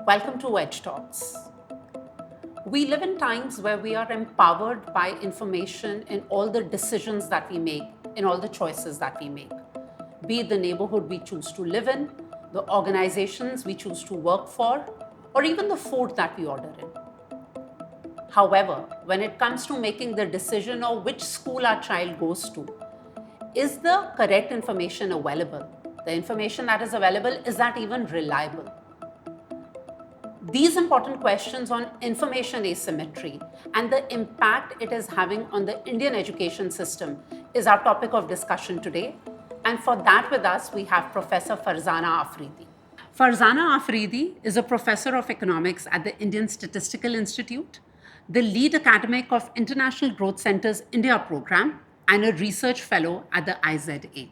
Welcome to Edge Talks. We live in times where we are empowered by information in all the decisions that we make, in all the choices that we make. Be it the neighborhood we choose to live in, the organizations we choose to work for, or even the food that we order in. However, when it comes to making the decision of which school our child goes to, is the correct information available? The information that is available, is that even reliable? These important questions on information asymmetry and the impact it is having on the Indian education system is our topic of discussion today. And for that with us, we have Professor Farzana Afridi. Farzana Afridi is a professor of economics at the Indian Statistical Institute, the lead academic of International Growth Center's India program, and a research fellow at the IZA.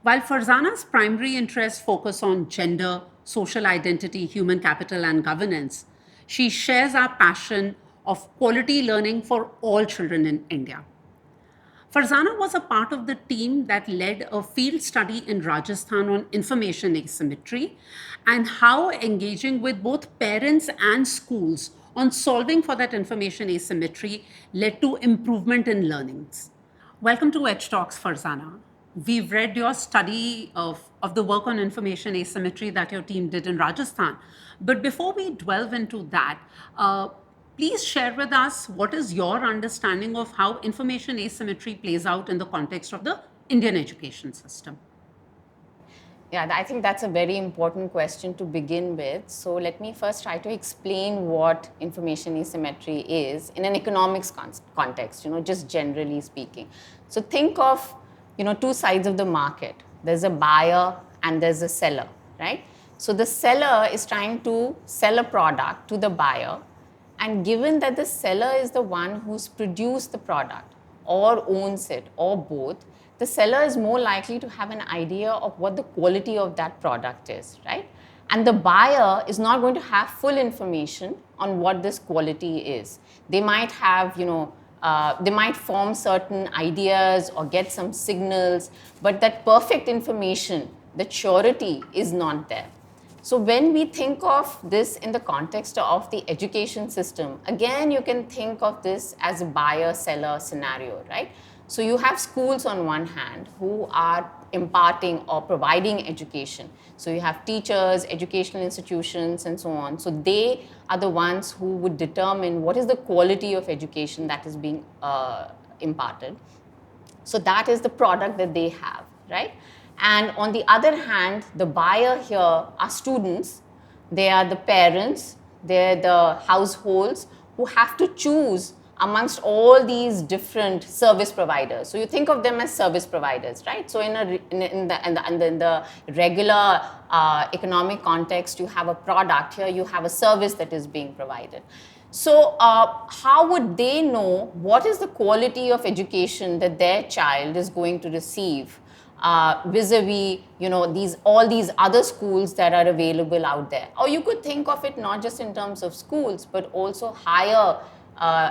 While Farzana's primary interests focus on gender, social identity, human capital, and governance, she shares our passion of quality learning for all children in India. Farzana was a part of the team that led a field study in Rajasthan on information asymmetry and how engaging with both parents and schools on solving for that information asymmetry led to improvement in learnings. Welcome to Edge Talks, Farzana. We've read your study of the work on information asymmetry that your team did in Rajasthan. But before we delve into that, please share with us what is your understanding of how information asymmetry plays out in the context of the Indian education system. Yeah, I think that's a very important question to begin with. So let me first try to explain what information asymmetry is in an economics context, just generally speaking. So think of two sides of the market. There's a buyer and there's a seller, right? So the seller is trying to sell a product to the buyer, and given that the seller is the one who's produced the product or owns it or both, the seller is more likely to have an idea of what the quality of that product is, right? And the buyer is not going to have full information on what this quality is. They might have, they might form certain ideas or get some signals, but that perfect information, the surety is not there. So when we think of this in the context of the education system, again, you can think of this as a buyer-seller scenario, right? So you have schools on one hand who are imparting or providing education. So you have teachers, educational institutions, and so on. So they are the ones who would determine what is the quality of education that is being imparted. So that is the product that they have, right? And on the other hand, the buyer here are students. They are the parents. They're the households who have to choose amongst all these different service providers. So you think of them as service providers, right? So in the regular economic context, you have a product. Here you have a service that is being provided. So how would they know what is the quality of education that their child is going to receive vis-a-vis, all these other schools that are available out there? Or you could think of it not just in terms of schools, but also higher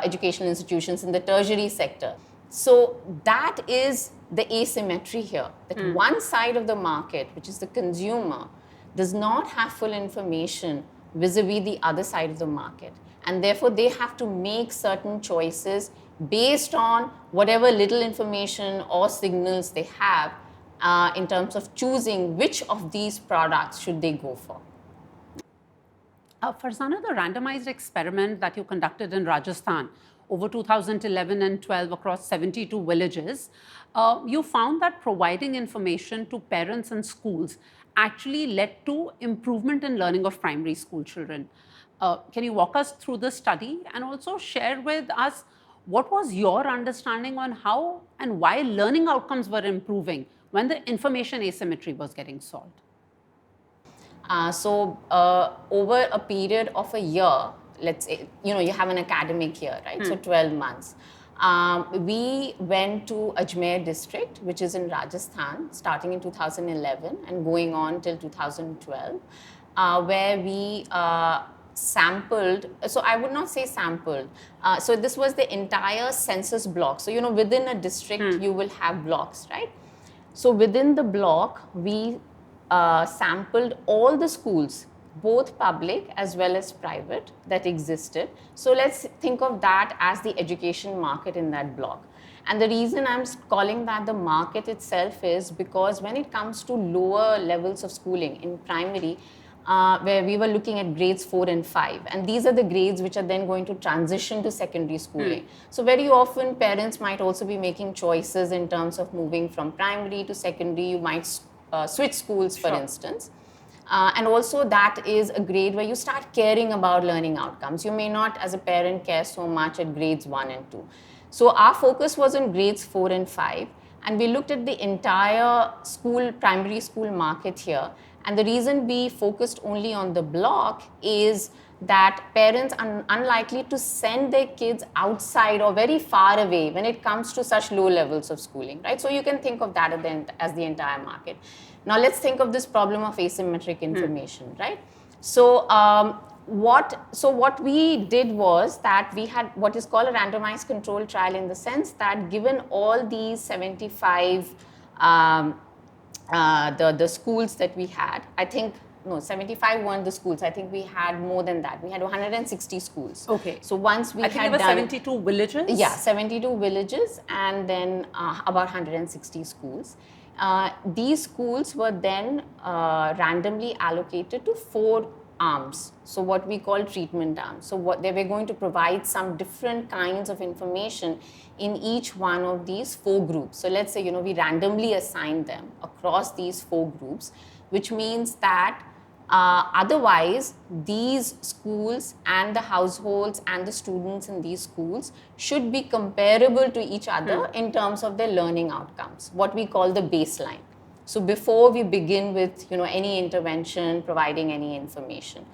educational institutions in the tertiary sector. So that is the asymmetry here, that one side of the market, which is the consumer, does not have full information vis-a-vis the other side of the market. And therefore, they have to make certain choices based on whatever little information or signals they have in terms of choosing which of these products should they go for. Farzana, the randomized experiment that you conducted in Rajasthan over 2011 and 12 across 72 villages, you found that providing information to parents and schools actually led to improvement in learning of primary school children. Can you walk us through the study and also share with us what was your understanding on how and why learning outcomes were improving when the information asymmetry was getting solved? So over a period of a year, let's say, you have an academic year, right? So 12 months. We went to Ajmer district, which is in Rajasthan, starting in 2011 and going on till 2012, where we sampled, so I would not say sampled, so this was the entire census block. So, within a district, you will have blocks, right? So within the block, we sampled all the schools both public as well as private, that existed. So let's think of that as the education market in that block. And the reason I'm calling that the market itself is because when it comes to lower levels of schooling in primary, where we were looking at grades 4 and 5, and these are the grades which are then going to transition to secondary schooling. So very often parents might also be making choices in terms of moving from primary to secondary. You might switch schools, for instance. And also that is a grade where you start caring about learning outcomes. You may not, as a parent, care so much at grades 1 and 2. So our focus was on grades 4 and 5, and we looked at the entire primary school market here. And the reason we focused only on the block is that parents are unlikely to send their kids outside or very far away when it comes to such low levels of schooling, right? So you can think of that as the entire market. Now let's think of this problem of asymmetric information, right? So what we did was that we had what is called a randomized control trial, in the sense that given all these 75 the schools that we had, I think, no, 75 weren't the schools. I think we had more than that. We had 160 schools. Okay. So once we I think there were 72 villages? Yeah, 72 villages, and then about 160 schools. These schools were then randomly allocated to 4 arms, so what we call treatment arms. So what they were going to provide some different kinds of information in each one of these 4 groups. So let's say, we randomly assigned them across these 4 groups, which means that otherwise these schools and the households and the students in these schools should be comparable to each other in terms of their learning outcomes, what we call the baseline. So before we begin with any intervention, providing any information.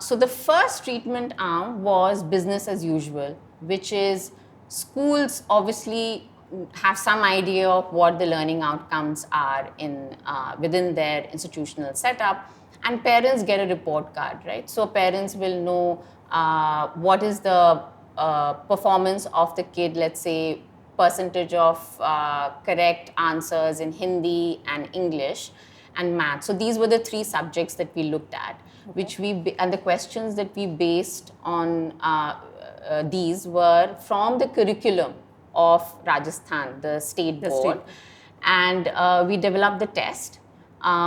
So the first treatment arm was business as usual, which is schools obviously have some idea of what the learning outcomes are within their institutional setup, and parents get a report card, right? So parents will know what is the performance of the kid, let's say percentage of correct answers in Hindi and English and math. So these were the 3 subjects that we looked at, and the questions that we based on these were from the curriculum of Rajasthan, the state board. And we developed the test.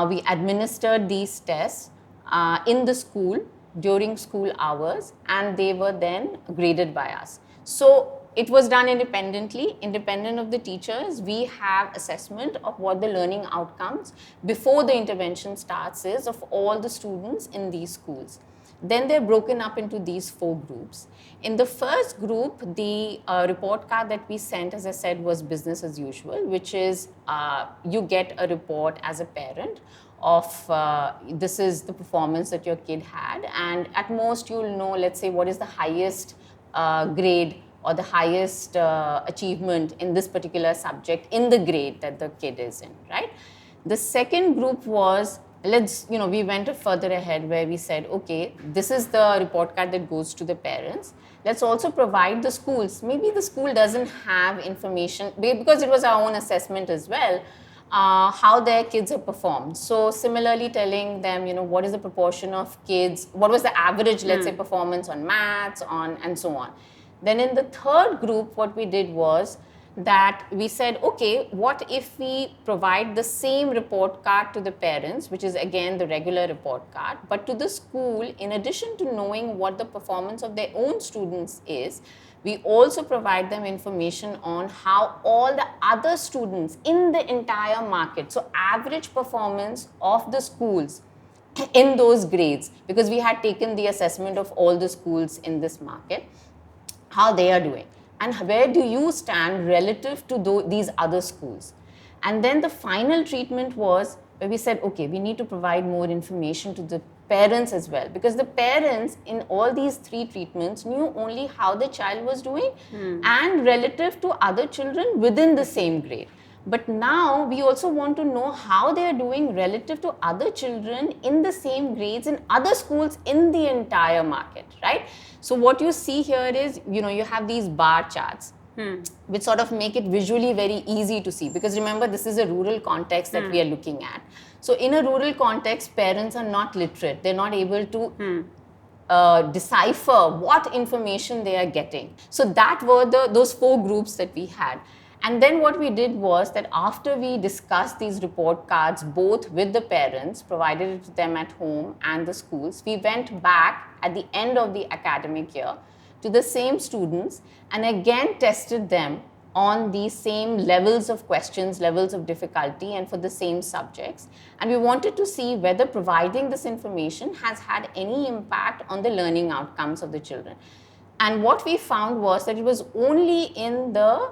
We administered these tests in the school during school hours, and they were then graded by us. So it was done independent of the teachers. We have assessment of what the learning outcomes before the intervention starts is of all the students in these schools. Then they're broken up into these 4 groups. In the first group, the report card that we sent, as I said, was business as usual, which is you get a report as a parent of this is the performance that your kid had, and at most you'll know, let's say, what is the highest grade or the highest achievement in this particular subject in the grade that the kid is in, right? The second group was, we went further ahead where we said, okay, this is the report card that goes to the parents. Let's also provide the schools. Maybe the school doesn't have information, because it was our own assessment as well, how their kids have performed. So similarly telling them, what is the proportion of kids, what was the average, let's say, performance on maths, and so on. Then in the third group, what we did was that we said, okay, what if we provide the same report card to the parents, which is again the regular report card, but to the school, in addition to knowing what the performance of their own students is, we also provide them information on how all the other students in the entire market, so average performance of the schools in those grades, because we had taken the assessment of all the schools in this market, how they are doing, and where do you stand relative to these other schools. And then the final treatment was where we said, okay, we need to provide more information to the parents as well, because the parents in all these 3 treatments knew only how the child was doing and relative to other children within the same grade. But now we also want to know how they are doing relative to other children in the same grades in other schools in the entire market, right? So what you see here is, you have these bar charts. which sort of make it visually very easy to see. Because remember, this is a rural context that we are looking at. So in a rural context, parents are not literate. They're not able to decipher what information they are getting. So that were those 4 groups that we had. And then what we did was that after we discussed these report cards, both with the parents, provided it to them at home and the schools, we went back at the end of the academic year to the same students and again tested them on the same levels of questions, levels of difficulty, and for the same subjects. And we wanted to see whether providing this information has had any impact on the learning outcomes of the children. And what we found was that it was only in the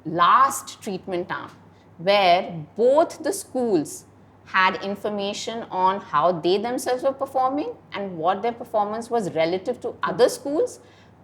last treatment arm where both the schools had information on how they themselves were performing and what their performance was relative to other schools.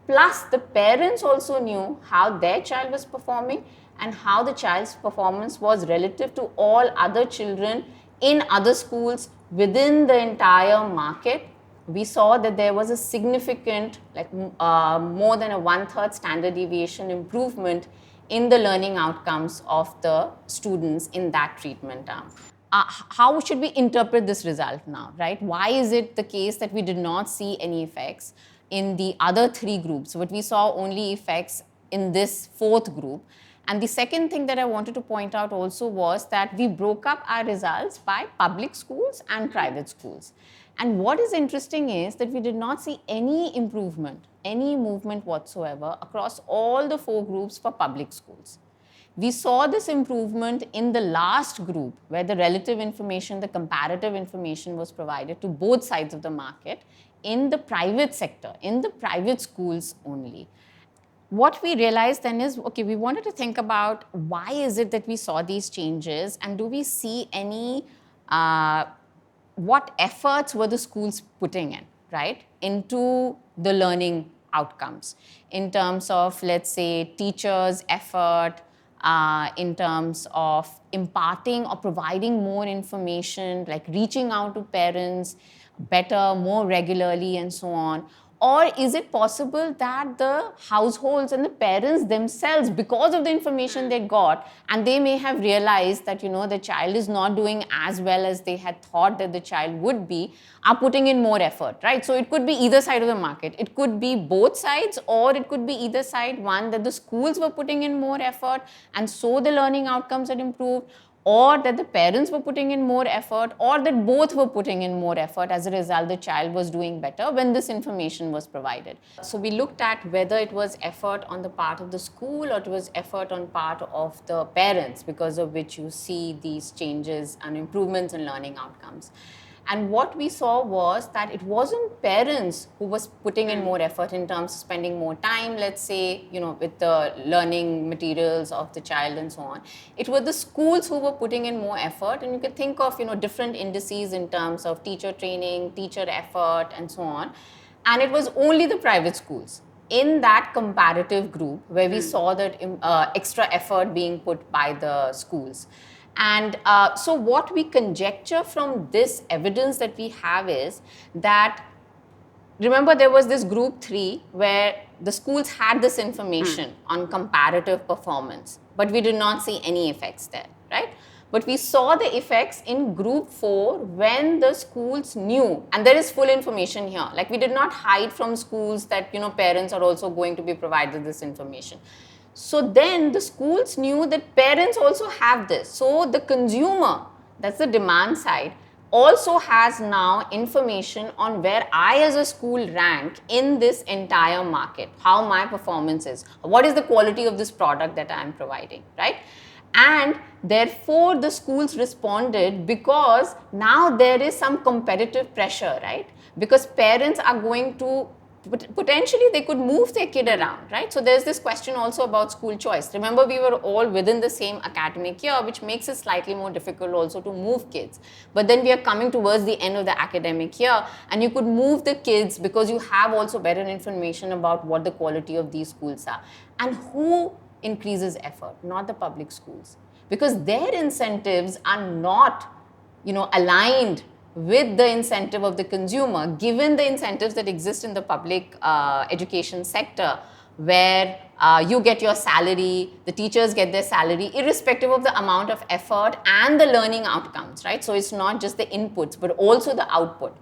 Plus, the parents also knew how their child was performing and how the child's performance was relative to all other children in other schools within the entire market. We saw that there was a significant, more than a 1/3 standard deviation improvement in the learning outcomes of the students in that treatment arm. How should we interpret this result now, right? Why is it the case that we did not see any effects in the other 3 groups, but we saw only effects in this 4th group? And the second thing that I wanted to point out also was that we broke up our results by public schools and private schools. And what is interesting is that we did not see any improvement, any movement whatsoever across all the 4 groups for public schools. We saw this improvement in the last group where the relative information, the comparative information was provided to both sides of the market in the private sector, in the private schools only. What we realized then is, okay, we wanted to think about why is it that we saw these changes and do we see any, what efforts were the schools putting in, right, into the learning outcomes in terms of, let's say, teachers' effort, in terms of imparting or providing more information, like reaching out to parents better, more regularly, and so on? Or is it possible that the households and the parents themselves, because of the information they got, and they may have realized that, the child is not doing as well as they had thought that the child would be, are putting in more effort, right? So it could be either side of the market. It could be both sides, or it could be either side. One, that the schools were putting in more effort, and so the learning outcomes had improved, or that the parents were putting in more effort, or that both were putting in more effort. As a result, the child was doing better when this information was provided. So we looked at whether it was effort on the part of the school or it was effort on part of the parents, because of which you see these changes and improvements in learning outcomes. And what we saw was that it wasn't parents who was putting in more effort in terms of spending more time, let's say, with the learning materials of the child and so on. It were the schools who were putting in more effort. And you could think of, different indices in terms of teacher training, teacher effort, and so on. And it was only the private schools in that comparative group where we saw that extra effort being put by the schools. And so what we conjecture from this evidence that we have is that, remember, there was this group 3 where the schools had this information on comparative performance, but we did not see any effects there, right? But we saw the effects in group 4 when the schools knew, and there is full information here. Like, we did not hide from schools that, parents are also going to be provided this information. So then the schools knew that parents also have this. So the consumer, that's the demand side, also has now information on where I as a school rank in this entire market, how my performance is, what is the quality of this product that I am providing, right? And therefore the schools responded because now there is some competitive pressure, right? Because parents are going to, potentially they could move their kid around, right? So there's this question also about school choice. Remember, we were all within the same academic year, which makes it slightly more difficult also to move kids. But then we are coming towards the end of the academic year, and you could move the kids because you have also better information about what the quality of these schools are. And who increases effort? Not the public schools, because their incentives are not, aligned with the incentive of the consumer, given the incentives that exist in the public education sector where you get your salary, the teachers get their salary, irrespective of the amount of effort and the learning outcomes, right? So it's not just the inputs, but also the output.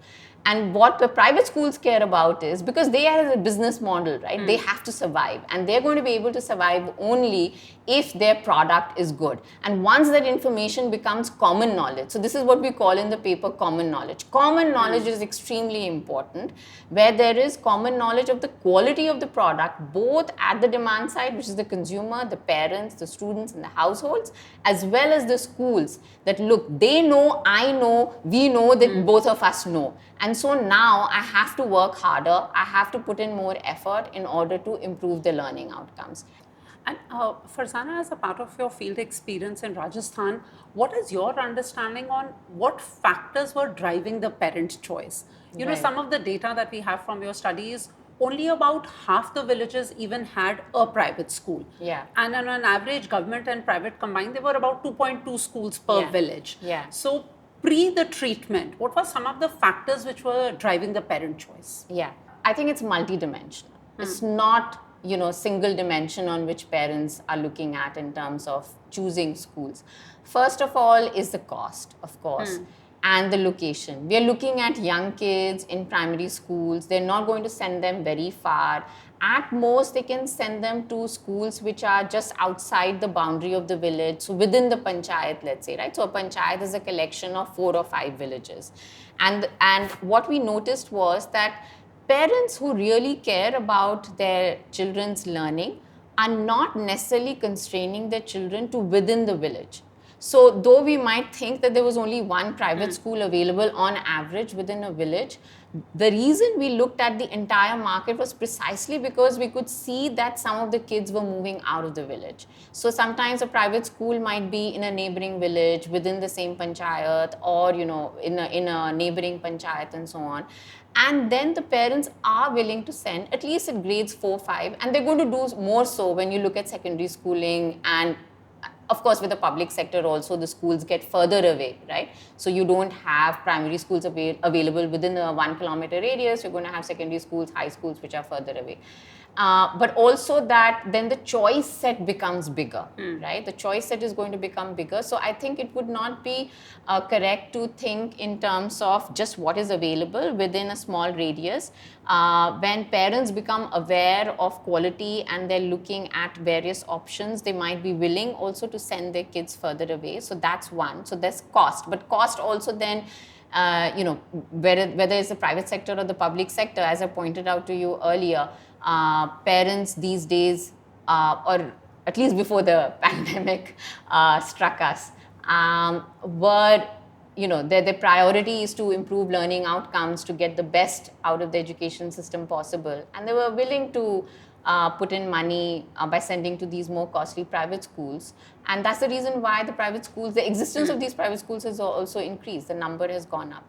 And what the private schools care about is, because they are a business model, right? They have to survive, and they're going to be able to survive only if their product is good. And once that information becomes common knowledge, so this is what we call in the paper common knowledge. Common knowledge is extremely important, where there is common knowledge of the quality of the product, both at the demand side, which is the consumer, the parents, the students, and the households, as well as the schools. That look, they know, I know, we know that both of us know. And so now I have to work harder, I have to put in more effort in order to improve the learning outcomes. And Farzana, as a part of your field experience in Rajasthan, what is your understanding on what factors were driving the parent choice? You know, some of the data that we have from your studies, only about half the villages even had a private school. Yeah. And on an average, government and private combined, there were about 2.2 schools per village. Yeah. So pre the treatment, what were some of the factors which were driving the parent choice? Yeah, I think it's multidimensional. It's not, single dimension on which parents are looking at in terms of choosing schools. First of all is the cost, of course, and the location. We are looking at young kids in primary schools. They're not going to send them very far. At most, they can send them to schools which are just outside the boundary of the village, so within the panchayat, let's say, right? So a panchayat is a collection of 4 or 5 villages. And what we noticed was that parents who really care about their children's learning are not necessarily constraining their children to within the village. So though we might think that there was only one private school available on average within a village, the reason we looked at the entire market was precisely because we could see that some of the kids were moving out of the village. So sometimes a private school might be in a neighboring village within the same panchayat, or in a neighboring panchayat and so on. And then the parents are willing to send at least at grades 4, 5, and they're going to do more so when you look at secondary schooling. And of course, with the public sector also, the schools get further away, right? So you don't have primary schools available within a 1 kilometer radius. You're going to have secondary schools, high schools, which are further away. But also that then the choice set becomes bigger, right? The choice set is going to become bigger. So I think it would not be correct to think in terms of just what is available within a small radius. When parents become aware of quality and they're looking at various options, they might be willing also to send their kids further away. So that's one. So there's cost, but cost also then whether it's the private sector or the public sector, as I pointed out to you earlier, parents these days, or at least before the pandemic struck us, were, their priority is to improve learning outcomes, to get the best out of the education system possible. And they were willing to put in money by sending to these more costly private schools. And that's the reason why the existence of these private schools has also increased. The number has gone up.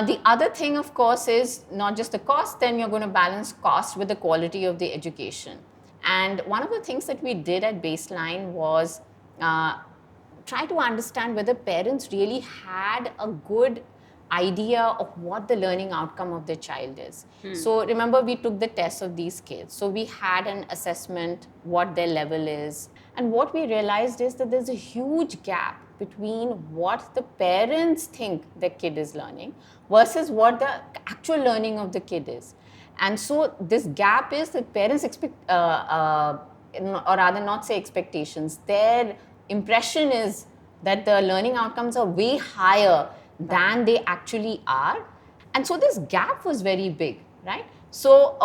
The other thing, of course, is not just the cost, then you're going to balance cost with the quality of the education. And one of the things that we did at Baseline was try to understand whether parents really had a good idea of what the learning outcome of their child is. So remember, we took the tests of these kids. So we had an assessment, what their level is. And what we realized is that there's a huge gap between what the parents think their kid is learning versus what the actual learning of the kid is. And so this gap is that parents expect, or rather not say expectations, their impression is that the learning outcomes are way higher than they actually are. And so this gap was very big, right? So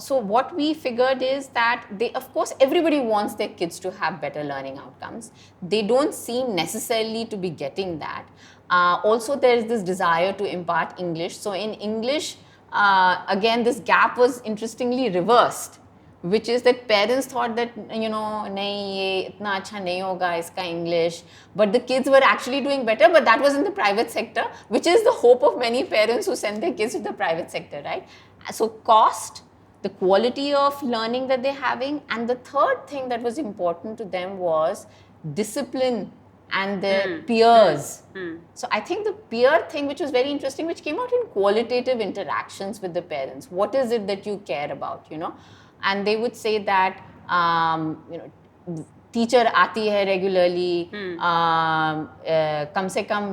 what we figured is that of course, everybody wants their kids to have better learning outcomes. They don't seem necessarily to be getting that. Also, there is this desire to impart English. So in English, again, this gap was interestingly reversed, which is that parents thought that, nahi, ye itna acha nahi hoga iska English, but the kids were actually doing better, but that was in the private sector, which is the hope of many parents who send their kids to the private sector, right? So cost, the quality of learning that they're having, and the third thing that was important to them was discipline and their peers. So I think the peer thing, which was very interesting, which came out in qualitative interactions with the parents. What is it that you care about, and they would say that, teacher आती है regularly, कम से कम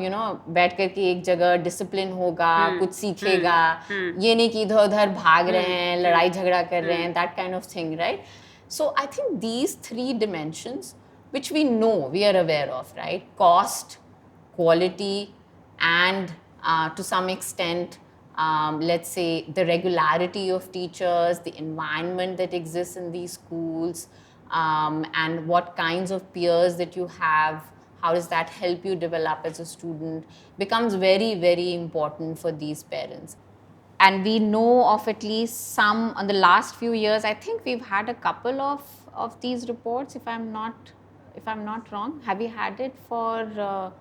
बैठ कर के एक जगह discipline होगा, कुछ सीखेगा, ये नहीं कि इधर उधर भाग रहे हैं, लड़ाई झगड़ा कर रहे हैं, that kind of thing, right? So I think these 3 dimensions which we know, we are aware of, right? Cost, quality, and to some extent, let's say the regularity of teachers, the environment that exists in these schools, and what kinds of peers that you have, how does that help you develop as a student, becomes very, very important for these parents. And we know of at least some, in the last few years, I think we've had a couple of these reports, if I'm not wrong. Have you had it for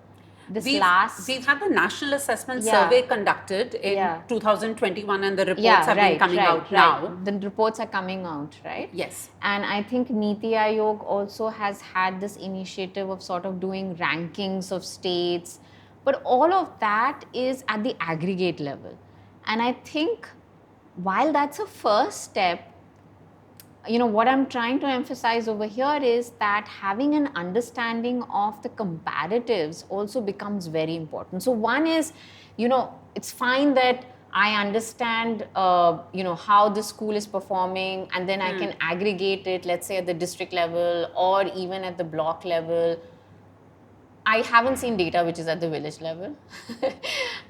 We've had the National Assessment Survey conducted in 2021, and the reports have been coming out now. The reports are coming out, right? Yes. And I think Niti Aayog also has had this initiative of sort of doing rankings of states, but all of that is at the aggregate level. And I think while that's a first step, what I'm trying to emphasize over here is that having an understanding of the comparatives also becomes very important. So one is, it's fine that I understand, how the school is performing, and then I can aggregate it, let's say at the district level or even at the block level. I haven't seen data which is at the village level.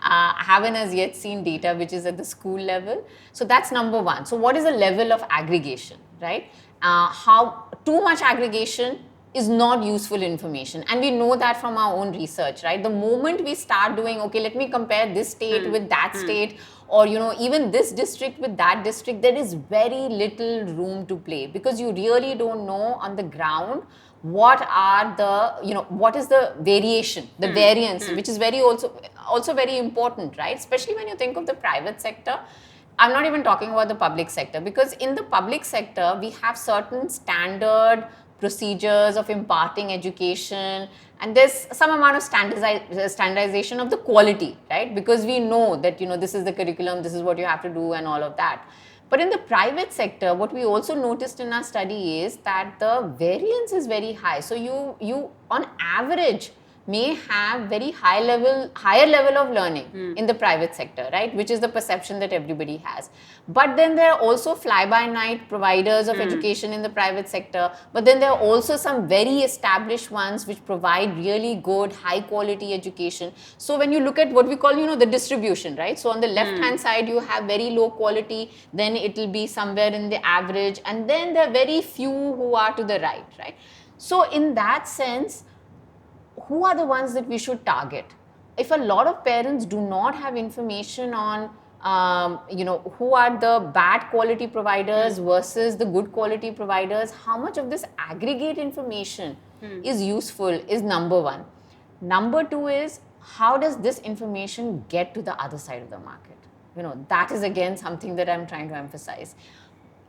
I haven't as yet seen data which is at the school level. So that's number one. So what is the level of aggregation, right? How too much aggregation is not useful information. And we know that from our own research, right? The moment we start doing, okay, let me compare this state with that state, or even this district with that district, there is very little room to play, because you really don't know on the ground what are the, what is the variation, the variance, which is very also very important, right? Especially when you think of the private sector. I'm not even talking about the public sector, because in the public sector, we have certain standard procedures of imparting education, and there's some amount of standardization of the quality, right? Because we know that, this is the curriculum, this is what you have to do, and all of that. But in the private sector, what we also noticed in our study is that the variance is very high. So you on average may have very higher level of learning in the private sector, right? Which is the perception that everybody has. But then there are also fly-by-night providers of education in the private sector. But then there are also some very established ones which provide really good, high-quality education. So when you look at what we call, the distribution, right? So on the left-hand side, you have very low quality. Then it will be somewhere in the average. And then there are very few who are to the right, right? So in that sense, who are the ones that we should target? If a lot of parents do not have information on, who are the bad quality providers versus the good quality providers, how much of this aggregate information is useful is number one. Number two is, how does this information get to the other side of the market? That is again something that I'm trying to emphasize.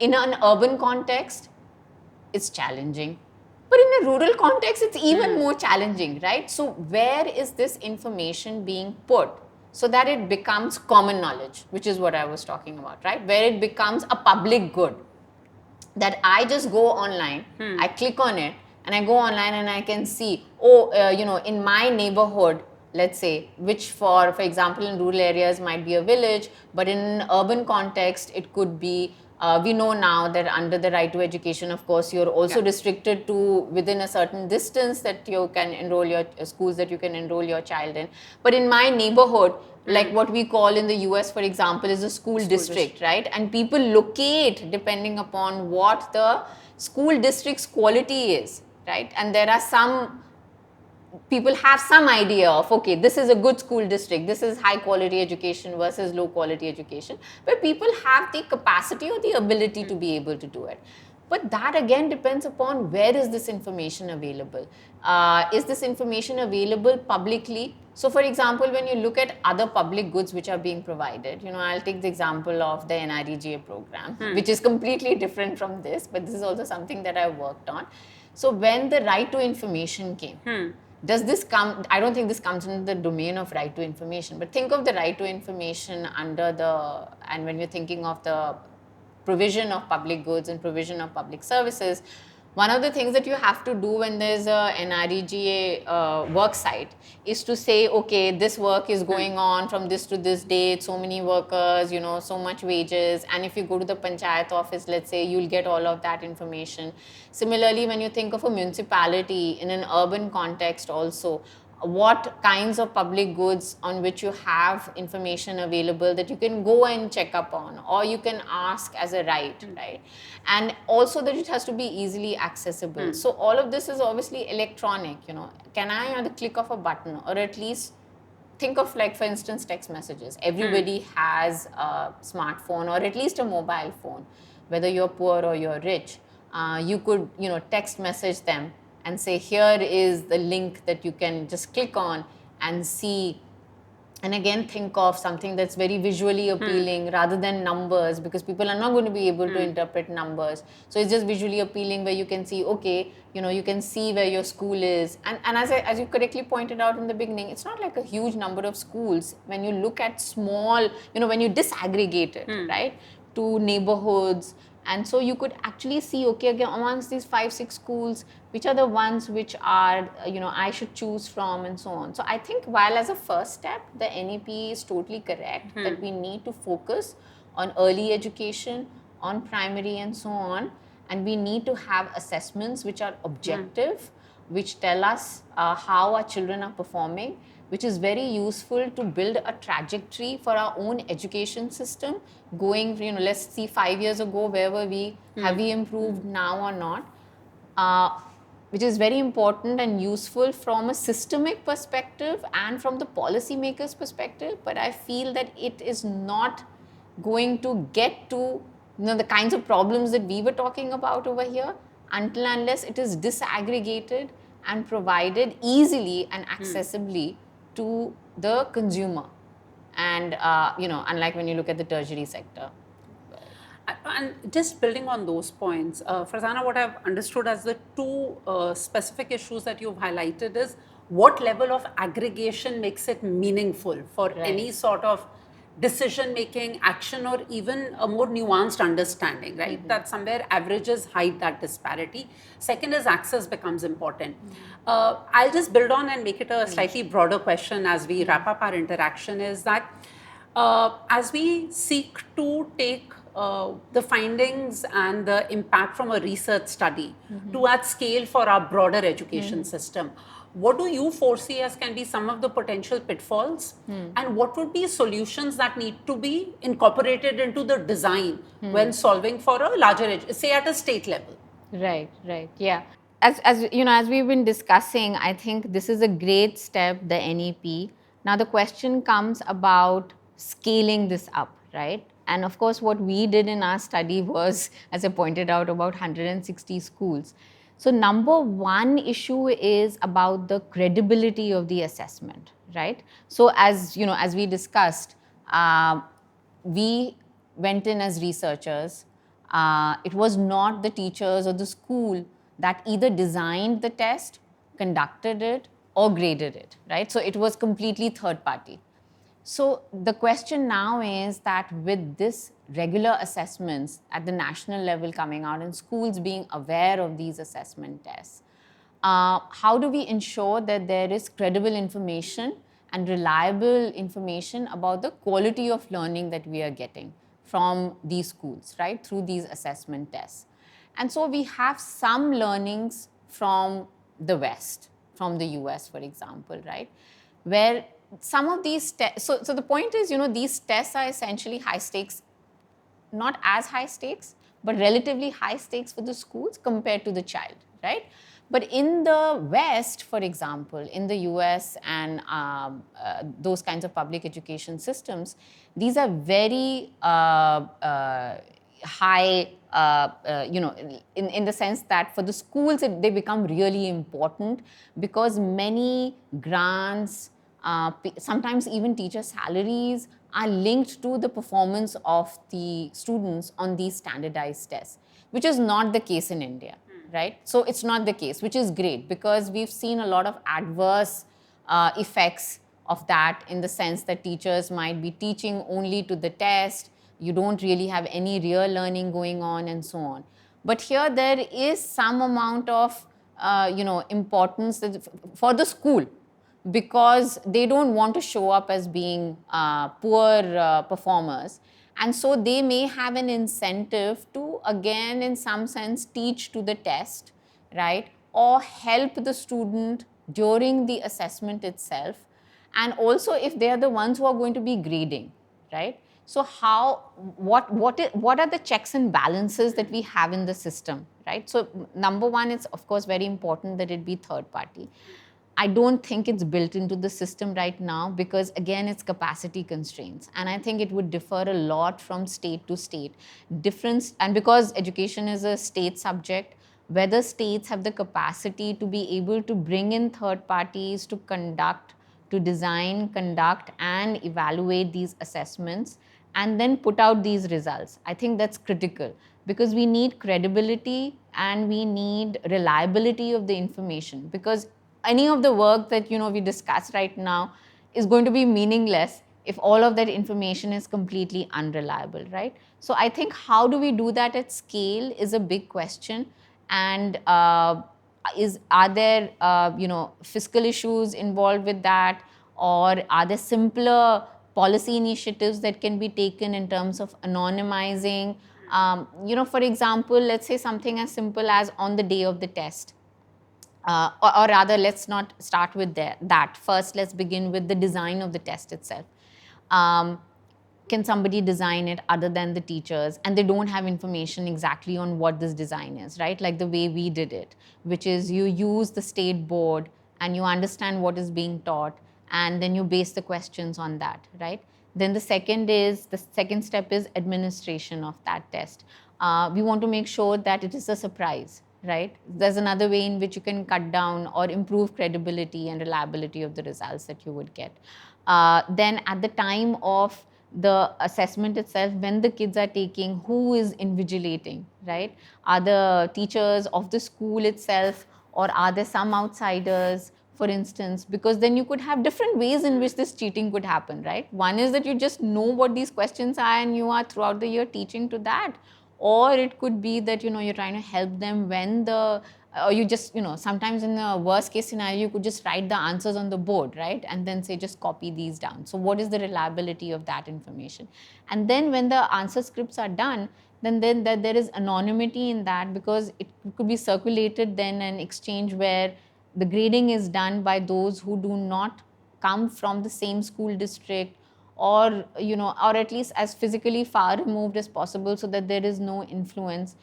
In an urban context, it's challenging. But in a rural context, it's even more challenging, right? So where is this information being put so that it becomes common knowledge, which is what I was talking about, right? Where it becomes a public good. That I just go online, I click on it, and I go online and I can see, in my neighborhood, let's say, which for example, in rural areas might be a village, but in an urban context, it could be, we know now that under the right to education, of course, you're also restricted to within a certain distance that you can enroll your schools that you can enroll your child in. But in my neighborhood, like what we call in the US, for example, is a school district, right? And people locate depending upon what the school district's quality is, right? And there are some people have some idea of, okay, this is a good school district, this is high quality education versus low quality education, where people have the capacity or the ability to be able to do it. But that again depends upon where is this information available. Is this information available publicly? So for example, when you look at other public goods which are being provided, I'll take the example of the NREGA program, which is completely different from this, but this is also something that I worked on. So when the right to information came, does this come, I don't think this comes into the domain of right to information, but think of the right to information under the, and when you're thinking of the provision of public goods and provision of public services, one of the things that you have to do when there's a NREGA work site is to say, okay, this work is going on from this to this date, so many workers, so much wages. And if you go to the panchayat office, let's say, you'll get all of that information. Similarly, when you think of a municipality in an urban context also, what kinds of public goods on which you have information available that you can go and check up on, or you can ask as a right? And also that it has to be easily accessible. So all of this is obviously electronic, Can I, at the click of a button, or at least think of, like, for instance, text messages. Everybody has a smartphone or at least a mobile phone, whether you're poor or you're rich. You could, text message them and say, here is the link that you can just click on and see. And again, think of something that's very visually appealing rather than numbers, because people are not going to be able to interpret numbers. So it's just visually appealing, where you can see, okay, you can see where your school is. And as you correctly pointed out in the beginning, it's not like a huge number of schools when you look at small, when you disaggregate it, right, to neighborhoods. And so you could actually see, okay, again, amongst these 5-6 schools, which are the ones which are, I should choose from, and so on. So I think while as a first step, the NEP is totally correct, that we need to focus on early education, on primary and so on. And we need to have assessments which are objective, which tell us how our children are performing, which is very useful to build a trajectory for our own education system going, let's see 5 years ago, where were we? Have we improved now or not? Which is very important and useful from a systemic perspective and from the policymakers' perspective. But I feel that it is not going to get to the kinds of problems that we were talking about over here until unless it is disaggregated and provided easily and accessibly to the consumer. And unlike when you look at the tertiary sector. And just building on those points, Farzana, what I've understood as the two specific issues that you've highlighted is what level of aggregation makes it meaningful for any sort of decision-making, action, or even a more nuanced understanding, right? That somewhere averages hide that disparity. Second is access becomes important. I'll just build on and make it a slightly broader question as we wrap up our interaction, is that as we seek to take the findings and the impact from a research study to at scale for our broader education system, what do you foresee as can be some of the potential pitfalls, and what would be solutions that need to be incorporated into the design when solving for a larger, say at a state level? Right, yeah. As we've been discussing, I think this is a great step, the NEP. Now the question comes about scaling this up, right? And of course, what we did in our study was, as I pointed out, about 160 schools. So number one issue is about the credibility of the assessment, right? So as we discussed, we went in as researchers. It was not the teachers or the school that either designed the test, conducted it, or graded it, right? So it was completely third party. So the question now is that with this regular assessments at the national level coming out and schools being aware of these assessment tests, how do we ensure that there is credible information and reliable information about the quality of learning that we are getting from these schools, right, through these assessment tests? And so we have some learnings from the West, from the US, for example, right, where some of these tests, so the point is, these tests are essentially high stakes, not as high stakes, but relatively high stakes for the schools compared to the child, right? But in the West, for example, in the US and those kinds of public education systems, these are very high, in the sense that for the schools, they become really important because many grants, sometimes even teacher salaries are linked to the performance of the students on these standardized tests, which is not the case in India, right? So it's not the case, which is great because we've seen a lot of adverse effects of that in the sense that teachers might be teaching only to the test, You don't really have any real learning going on and so on. But here there is some amount of importance for the school, because they don't want to show up as being poor performers. And so they may have an incentive to, again, in some sense, teach to the test, right? Or help the student during the assessment itself. And also if they are the ones who are going to be grading, right? So what are the checks and balances that we have in the system, right? So number one, it's of course very important that it be third party. I don't think it's built into the system right now because, again, it's capacity constraints. And I think it would differ a lot from state to state. Difference, and because education is a state subject, whether states have the capacity to be able to bring in third parties to conduct, to design, conduct, and evaluate these assessments and then put out these results. I think that's critical because we need credibility and we need reliability of the information, because any of the work that we discuss right now is going to be meaningless if all of that information is completely unreliable, right? So I think how do we do that at scale is a big question. And are there fiscal issues involved with that, or are there simpler policy initiatives that can be taken in terms of anonymizing? For example, let's say something as simple as on the day of the test. Or rather, let's not start with that. First, let's begin with the design of the test itself. Can somebody design it other than the teachers, and they don't have information exactly on what this design is, right? Like the way we did it, which is you use the state board and you understand what is being taught, and then you base the questions on that, right? Then the second step is administration of that test. We want to make sure that it is a surprise, right? There's another way in which you can cut down or improve credibility and reliability of the results that you would get. Then at the time of the assessment itself, when the kids are taking, who is invigilating, right? Are the teachers of the school itself, or are there some outsiders, for instance? Because then you could have different ways in which this cheating could happen, right? One is that you just know what these questions are and you are throughout the year teaching to that. Or it could be that you're trying to help them when or you just sometimes in the worst case scenario you could just write the answers on the board, right? And then say just copy these down. So what is the reliability of that information? And then when the answer scripts are done, then there is anonymity in that, because it could be circulated then an exchange where the grading is done by those who do not come from the same school district, or or at least as physically far removed as possible, so that there is no influence.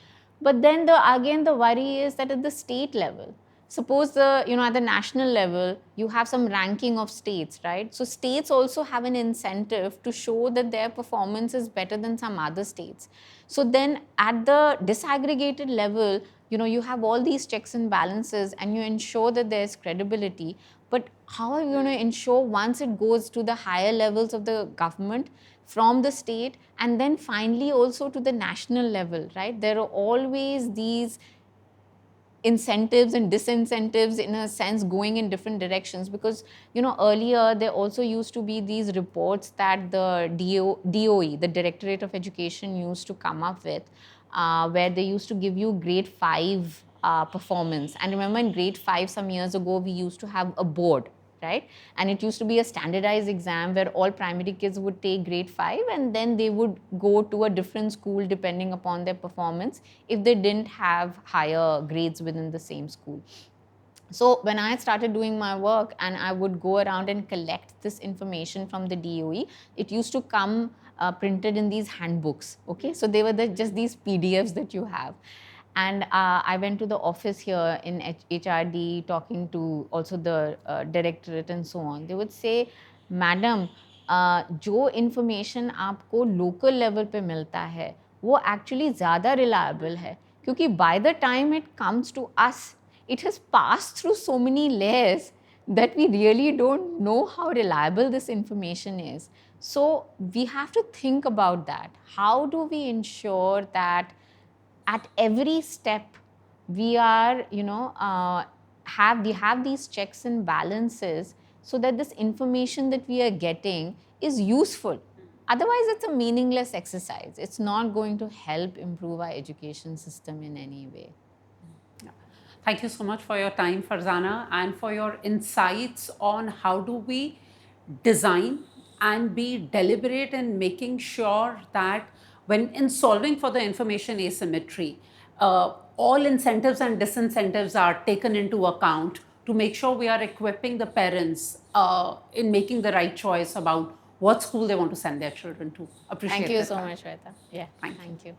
But then again the worry is that at the state level, suppose at the national level you have some ranking of states, right? So states also have an incentive to show that their performance is better than some other states. So then at the disaggregated level, you have all these checks and balances and you ensure that there's credibility. But how are you going to ensure once it goes to the higher levels of the government, from the state, and then finally also to the national level, right? There are always these incentives and disincentives in a sense going in different directions, because earlier there also used to be these reports that the DOE, the Directorate of Education, used to come up with, where they used to give you grade 5 performance. And remember, in grade 5 some years ago we used to have a board, right? And it used to be a standardized exam where all primary kids would take grade 5 and then they would go to a different school depending upon their performance if they didn't have higher grades within the same school. So when I started doing my work and I would go around and collect this information from the DOE, it used to come printed in these handbooks, okay? So they were just these PDFs that you have. And I went to the office here in HRD talking to also the directorate and so on. They would say, madam, जो information आपको local level पे मिलता है वो actually ज़्यादा reliable है, क्योंकि by the time it comes to us, it has passed through so many layers that we really don't know how reliable this information is. So we have to think about that. How do we ensure that at every step we are have these checks and balances, so that this information that we are getting is useful? Otherwise, it's a meaningless exercise. It's not going to help improve our education system in any way. Thank you so much for your time, Farzana, and for your insights on how do we design and be deliberate in making sure that when in solving for the information asymmetry, all incentives and disincentives are taken into account to make sure we are equipping the parents in making the right choice about what school they want to send their children to. Appreciate Thank you that. so much, Shweta. Yeah, Thank you. thank you.